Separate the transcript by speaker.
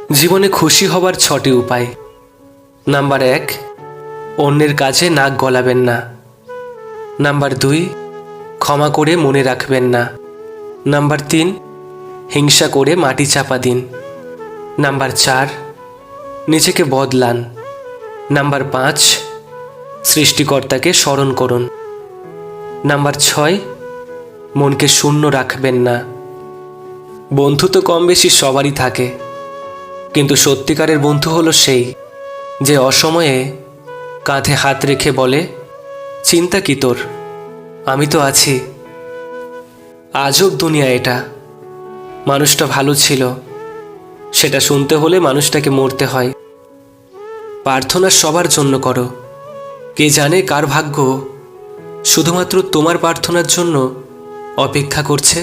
Speaker 1: জীবনে খুশি হবার 6টি উপায়। নাম্বার 1, অন্যের কাজে নাক গলাবেন না। নাম্বার 2, ক্ষমা করে মনে রাখবেন না। নাম্বার 3, হিংসা করে মাটি চাপা দিন। নাম্বার 4, নিজেকে বদলান। নাম্বার 5, সৃষ্টিকর্তাকে স্মরণ করুন। নাম্বার 6, মনকে শূন্য রাখবেন না। বন্ধু তো কম বেশি সবারই থাকে, কিন্তু সত্যিকারের বন্ধু হলো সেই যে অসময়ে কাঁধে হাত রেখে বলে, চিন্তা কি তোর, আমি তো আছি। আজব দুনিয়া এটা। মানুষটা ভালো ছিল, সেটা শুনতে হলে মানুষটাকে মরতে হয়। প্রার্থনা সবার জন্য করো, কে জানে কার ভাগ্য শুধুমাত্র তোমার প্রার্থনার জন্য অপেক্ষা করছে।